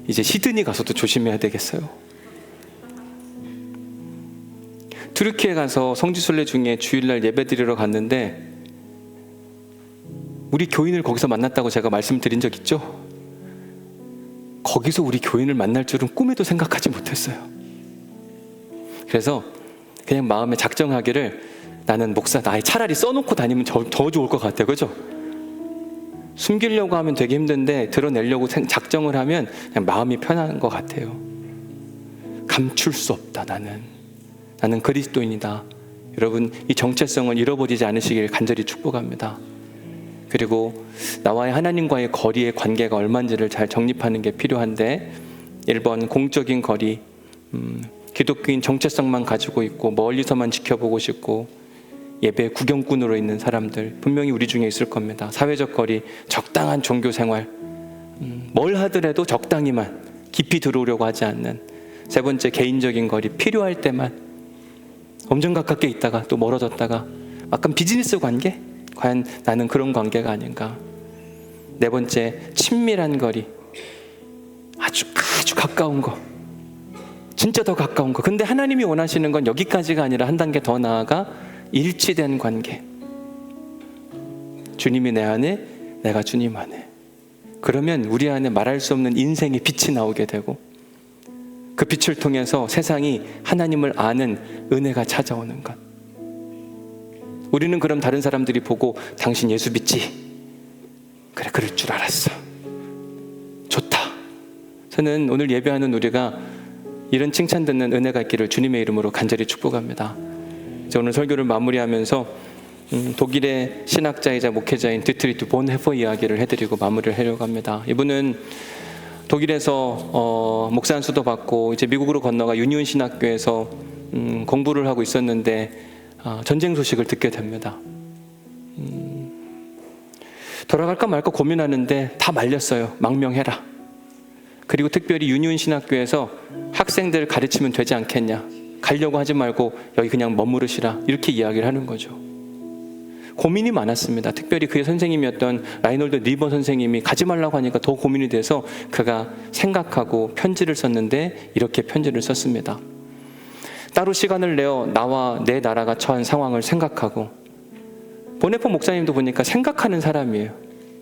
이제 시드니 가서도 조심해야 되겠어요. 투르키에 가서 성지순례 중에 주일날 예배드리러 갔는데 우리 교인을 거기서 만났다고 제가 말씀드린 적 있죠? 거기서 우리 교인을 만날 줄은 꿈에도 생각하지 못했어요. 그래서 그냥 마음에 작정하기를 나는 목사 차라리 써놓고 다니면 더 좋을 것 같아요. 그죠? 숨기려고 하면 되게 힘든데 드러내려고 작정을 하면 그냥 마음이 편한 것 같아요. 감출 수 없다. 나는 그리스도인이다. 여러분 이 정체성을 잃어버리지 않으시길 간절히 축복합니다. 그리고 나와의 하나님과의 거리의 관계가 얼마인지를 잘 정립하는 게 필요한데, 1번 공적인 거리, 기독교인 정체성만 가지고 있고 멀리서만 지켜보고 싶고 예배 구경꾼으로 있는 사람들 분명히 우리 중에 있을 겁니다. 사회적 거리, 적당한 종교 생활, 뭘 하더라도 적당히만, 깊이 들어오려고 하지 않는. 3번째 개인적인 거리, 필요할 때만 엄청 가깝게 있다가 또 멀어졌다가 약간 비즈니스 관계? 과연 나는 그런 관계가 아닌가. 4번째 친밀한 거리, 아주 가까운 거, 진짜 더 가까운 거. 근데 하나님이 원하시는 건 여기까지가 아니라 한 단계 더 나아가 일치된 관계. 주님이 내 안에, 내가 주님 안에. 그러면 우리 안에 말할 수 없는 인생의 빛이 나오게 되고 그 빛을 통해서 세상이 하나님을 아는 은혜가 찾아오는 것. 우리는 그럼 다른 사람들이 보고 당신 예수 믿지? 그래, 그럴 줄 알았어. 좋다. 저는 오늘 예배하는 우리가 이런 칭찬 듣는 은혜가 있기를 주님의 이름으로 간절히 축복합니다. 오늘 설교를 마무리하면서 독일의 신학자이자 목회자인 디트리트 본헤퍼 이야기를 해드리고 마무리를 하려고 합니다. 이분은 독일에서 목사 안수도 받고 이제 미국으로 건너가 유니온 신학교에서 공부를 하고 있었는데 전쟁 소식을 듣게 됩니다. 돌아갈까 말까 고민하는데 다 말렸어요. 망명해라. 그리고 특별히 유니온 신학교에서 학생들 가르치면 되지 않겠냐. 가려고 하지 말고 여기 그냥 머무르시라, 이렇게 이야기를 하는 거죠. 고민이 많았습니다. 특별히 그의 선생님이었던 라이놀드 리버 선생님이 가지 말라고 하니까 더 고민이 돼서 그가 생각하고 편지를 썼는데 이렇게 편지를 썼습니다. 따로 시간을 내어 나와 내 나라가 처한 상황을 생각하고, 보네포 목사님도 보니까 생각하는 사람이에요.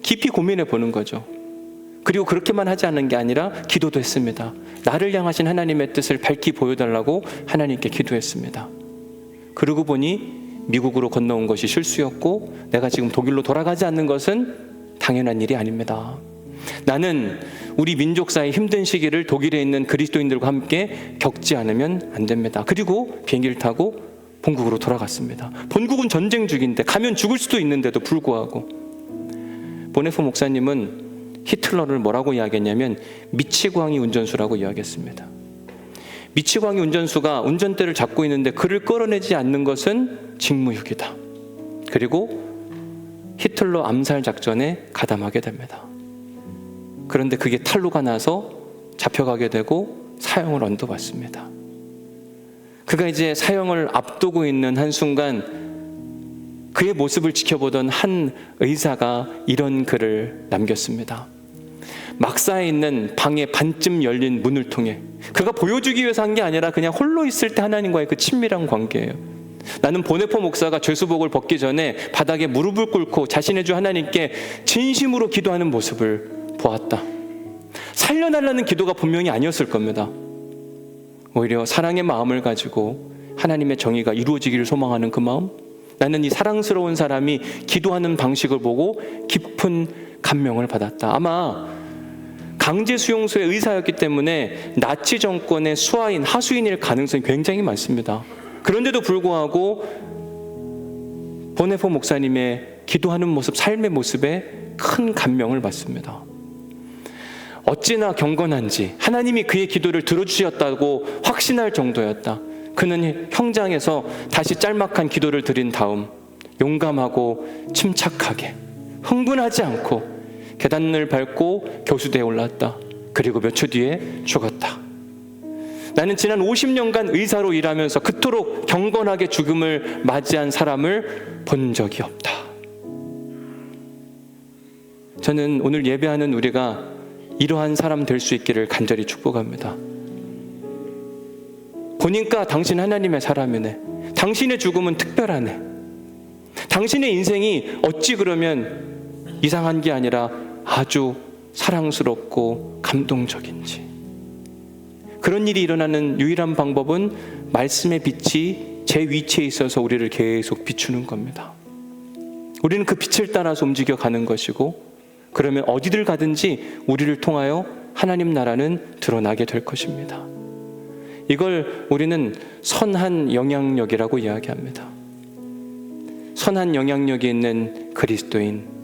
깊이 고민해 보는 거죠. 그리고 그렇게만 하지 않은 게 아니라 기도도 했습니다. 나를 향하신 하나님의 뜻을 밝히 보여달라고 하나님께 기도했습니다. 그러고 보니 미국으로 건너온 것이 실수였고 내가 지금 독일로 돌아가지 않는 것은 당연한 일이 아닙니다. 나는 우리 민족사의 힘든 시기를 독일에 있는 그리스도인들과 함께 겪지 않으면 안 됩니다. 그리고 비행기를 타고 본국으로 돌아갔습니다. 본국은 전쟁 중인데 가면 죽을 수도 있는데도 불구하고 보네포 목사님은 히틀러를 뭐라고 이야기했냐면 미치광이 운전수라고 이야기했습니다. 미치광이 운전수가 운전대를 잡고 있는데 그를 끌어내지 않는 것은 직무유기다. 그리고 히틀러 암살 작전에 가담하게 됩니다. 그런데 그게 탄로가 나서 잡혀가게 되고 사형을 언도받습니다. 그가 이제 사형을 앞두고 있는 한순간 그의 모습을 지켜보던 한 의사가 이런 글을 남겼습니다. 막사에 있는 방의 반쯤 열린 문을 통해, 그가 보여주기 위해서 한 게 아니라 그냥 홀로 있을 때 하나님과의 그 친밀한 관계예요. 나는 보네포 목사가 죄수복을 벗기 전에 바닥에 무릎을 꿇고 자신의 주 하나님께 진심으로 기도하는 모습을 보았다. 살려달라는 기도가 분명히 아니었을 겁니다. 오히려 사랑의 마음을 가지고 하나님의 정의가 이루어지기를 소망하는 그 마음, 나는 이 사랑스러운 사람이 기도하는 방식을 보고 깊은 감명을 받았다. 아마 강제 수용소의 의사였기 때문에 나치 정권의 수하인, 하수인일 가능성이 굉장히 많습니다. 그런데도 불구하고 보네포 목사님의 기도하는 모습, 삶의 모습에 큰 감명을 받습니다. 어찌나 경건한지 하나님이 그의 기도를 들어주셨다고 확신할 정도였다. 그는 형장에서 다시 짤막한 기도를 드린 다음 용감하고 침착하게, 흥분하지 않고 계단을 밟고 교수대에 올랐다. 그리고 몇 초 뒤에 죽었다. 나는 지난 50년간 의사로 일하면서 그토록 경건하게 죽음을 맞이한 사람을 본 적이 없다. 저는 오늘 예배하는 우리가 이러한 사람 될 수 있기를 간절히 축복합니다. 보니까 당신 하나님의 사람이네. 당신의 죽음은 특별하네. 당신의 인생이 어찌 그러면 이상한 게 아니라 아주 사랑스럽고 감동적인지. 그런 일이 일어나는 유일한 방법은 말씀의 빛이 제 위치에 있어서 우리를 계속 비추는 겁니다. 우리는 그 빛을 따라서 움직여가는 것이고, 그러면 어디를 가든지 우리를 통하여 하나님 나라는 드러나게 될 것입니다. 이걸 우리는 선한 영향력이라고 이야기합니다. 선한 영향력이 있는 그리스도인,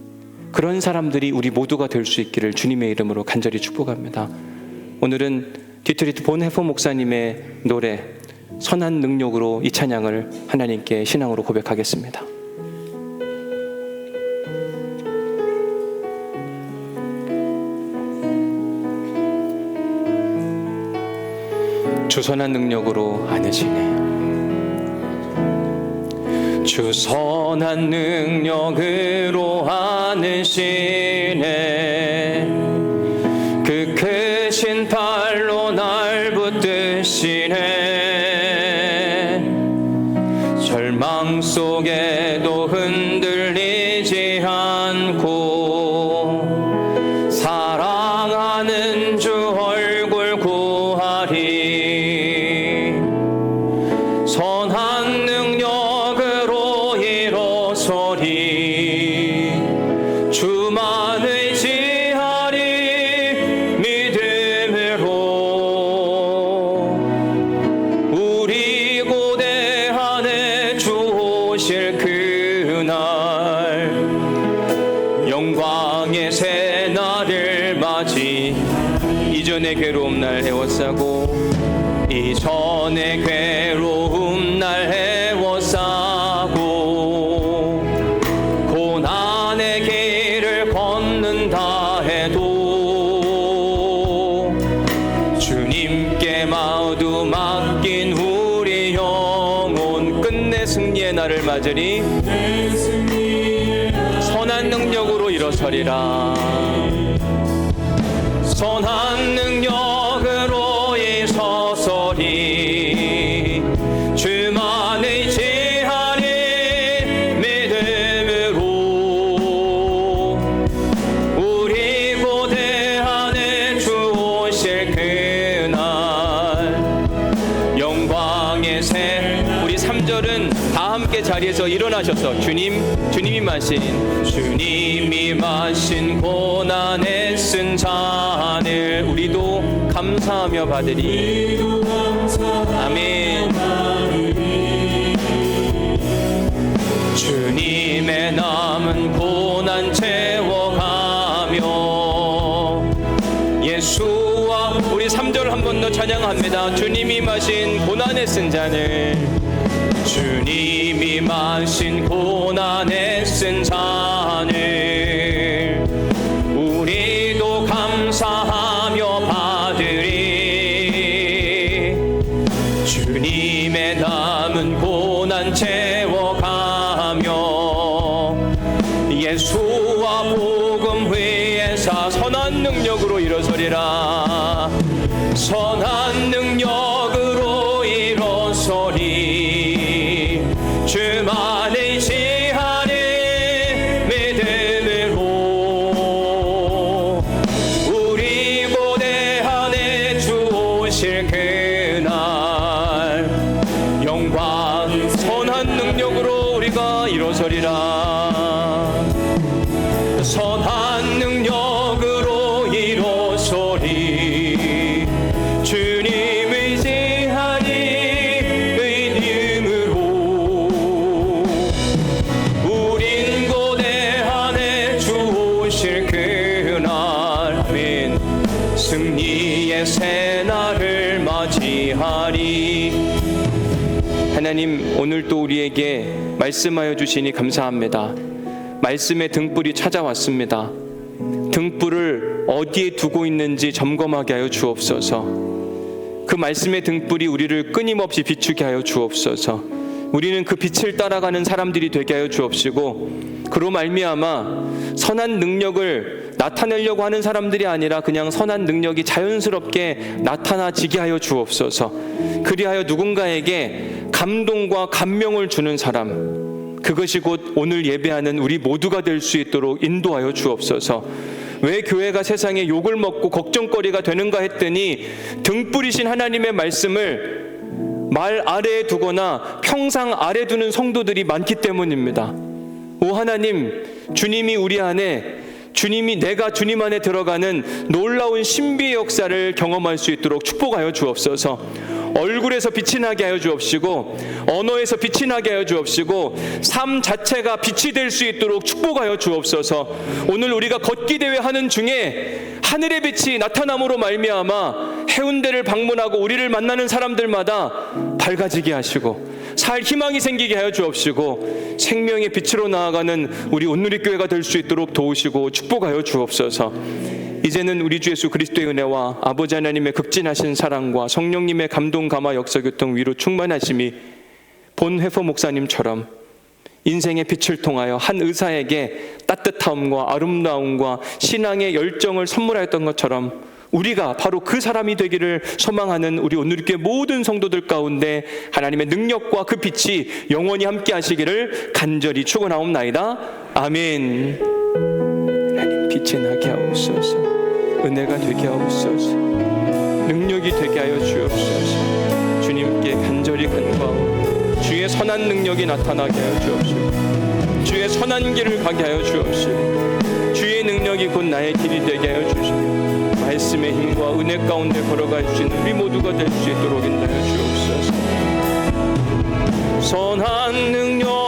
그런 사람들이 우리 모두가 될 수 있기를 주님의 이름으로 간절히 축복합니다. 오늘은 디트리트 본헤포 목사님의 노래 선한 능력으로 이 찬양을 하나님께 신앙으로 고백하겠습니다. 주 선한 능력으로 안으시네. 주 선한 능력으로 안으시네. 그 크신 팔로 날 붙드시네. 절망 속에도 흔들리지 않고 사랑하는 주 얼굴 구하리. 선한 능력으로 일어서리. 주만 의지하리. 믿음으로 우리 고대 안에 주 오실 그날 영광의 새날을 맞이. 이전의 괴로움 날 헤워싸고, 이전의 괴로움 날 헤워싸고, 고난의 길을 걷는다 해도 주님께 모두 맡긴 우리 승리의 날을 맞으리. 선한 능력으로 일어서리라. 선한 능력으로 일어서리. 주만 의지하리. 믿음으로 우리 고대 안에 주 오실 그날 영광의 새. 우리 3절은 다 함께 자리에서 일어나셔서 주님이 마신 고난에 쓴 잔을 우리도 감사하며 받으리. 아멘. 주님의 남은 고난 채워가며 예수와 우리 3절 한 번 더 찬양합니다. 주님이 마신 고난에 쓴 잔을 주님이 마신 고난에 쓴 잔을 우리도 감사하며 받으리. 주님의 남은 고난 채워가며 예수와 복음 위에서 선한 능력으로 일어서리라. 선한 능력으로 일어서리. 주만 의지하리. 믿음으로 우리 고대 안에 주 오실 그날 영광 선한 능력으로 우리가 일어서리라. 선한 능력으로 일어서리. 주님 의지하리. 믿음으로 우린 고대 안에 주 오실 그날 아멘. 승리의 새날을 맞이하리. 하나님, 오늘 또 우리에게 말씀하여 주시니 감사합니다. 말씀의 등불이 찾아왔습니다. 등불을 어디에 두고 있는지 점검하게 하여 주옵소서. 그 말씀의 등불이 우리를 끊임없이 비추게 하여 주옵소서. 우리는 그 빛을 따라가는 사람들이 되게 하여 주옵시고, 그로 말미암아 선한 능력을 나타내려고 하는 사람들이 아니라 그냥 선한 능력이 자연스럽게 나타나지게 하여 주옵소서. 그리하여 누군가에게 감동과 감명을 주는 사람, 그것이 곧 오늘 예배하는 우리 모두가 될 수 있도록 인도하여 주옵소서. 왜 교회가 세상에 욕을 먹고 걱정거리가 되는가 했더니 등불이신 하나님의 말씀을 말 아래에 두거나 평상 아래 두는 성도들이 많기 때문입니다. 오 하나님, 주님이 우리 안에, 내가 주님 안에 들어가는 놀라운 신비의 역사를 경험할 수 있도록 축복하여 주옵소서. 얼굴에서 빛이 나게 하여 주옵시고, 언어에서 빛이 나게 하여 주옵시고, 삶 자체가 빛이 될 수 있도록 축복하여 주옵소서. 오늘 우리가 걷기 대회 하는 중에 하늘의 빛이 나타남으로 말미암아 해운대를 방문하고 우리를 만나는 사람들마다 밝아지게 하시고 살 희망이 생기게 하여 주옵시고, 생명의 빛으로 나아가는 우리 온누리교회가 될 수 있도록 도우시고 축복하여 주옵소서. 이제는 우리 주 예수 그리스도의 은혜와 아버지 하나님의 극진하신 사랑과 성령님의 감동 감화 역사 교통 위로 충만하심이 본 회포 목사님처럼 인생의 빛을 통하여 한 의사에게 따뜻함과 아름다움과 신앙의 열정을 선물하였던 것처럼 우리가 바로 그 사람이 되기를 소망하는 우리 온누리교회 모든 성도들 가운데 하나님의 능력과 그 빛이 영원히 함께 하시기를 간절히 축원하옵나이다. 아멘. 하나님, 빛이 나게 하옵소서. 은혜가 되게 하옵소서. 능력이 되게 하여 주옵소서. 주님께 간절히 간구하고 주의 선한 능력이 나타나게 하여 주옵시고, 주의 선한 길을 가게 하여 주옵시고, 주의 능력이 곧 나의 길이 되게 하여 주시고, 말씀의 힘과 은혜 가운데 걸어갈 수 있는 우리 모두가 될 수 있도록 인도하여 주옵소서. 선한 능력